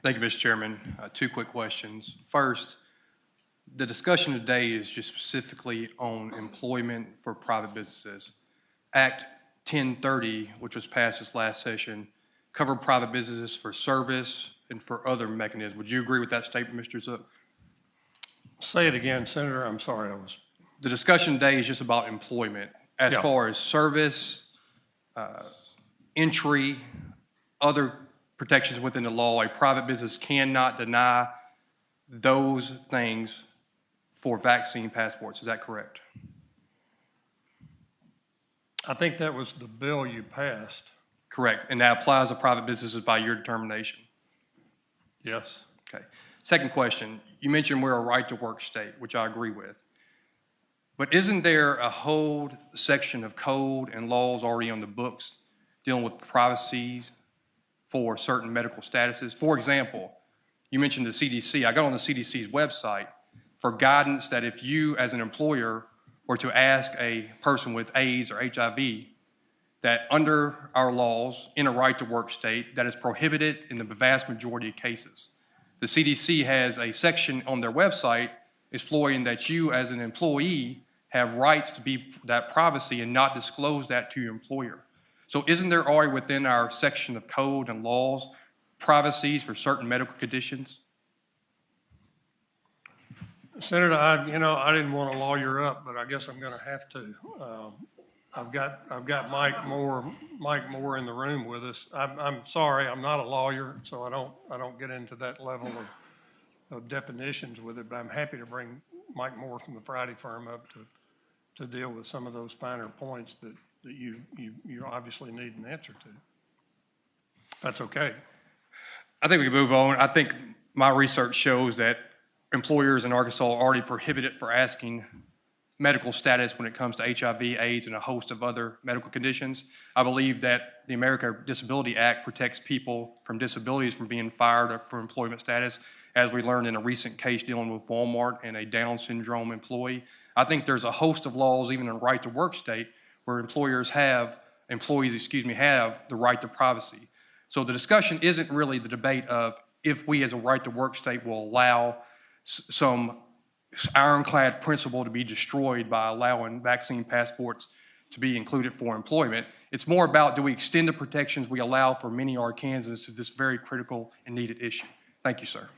Thank you, Mr. Chairman. Two quick questions. First, the discussion today is just specifically on employment for private businesses. Act 1030, which was passed this last session, covered private businesses for service and for other mechanisms. Would you agree with that statement, Mr. Zook? Say it again, Senator. I'm sorry, The discussion today is just about employment. As far as service, entry, other protections within the law, a private business cannot deny those things for vaccine passports. Is that correct? I think that was the bill you passed. Correct. And that applies to private businesses by your determination? Yes. Okay. Second question. You mentioned we're a right-to-work state, which I agree with. But isn't there a whole section of code and laws already on the books dealing with privacy for certain medical statuses? For example, you mentioned the CDC. I got on the CDC's website for guidance that if you, as an employer, were to ask a person with AIDS or HIV, that under our laws, in a right-to-work state, that is prohibited in the vast majority of cases. The CDC has a section on their website exploring that you, as an employee, have rights to be that privacy and not disclose that to your employer. So isn't there already within our section of code and laws privacies for certain medical conditions? Senator, I didn't want to lawyer up, but I guess I'm going to have to. I've got Mike Moore in the room with us. I'm sorry, I'm not a lawyer, so I don't get into that level of definitions with it. But I'm happy to bring Mike Moore from the Friday firm up to deal with some of those finer points that you obviously need an answer to. That's okay. I think we can move on. I think my research shows that employers in Arkansas are already prohibited for asking medical status when it comes to HIV, AIDS, and a host of other medical conditions. I believe that the American Disability Act protects people from disabilities from being fired for employment status, as we learned in a recent case dealing with Walmart and a Down syndrome employee. I think there's a host of laws, even in a right-to-work state, where employees have the right to privacy. So the discussion isn't really the debate of if we as a right-to-work state will allow some ironclad principle to be destroyed by allowing vaccine passports to be included for employment. It's more about, do we extend the protections we allow for many Arkansans to this very critical and needed issue? Thank you, sir.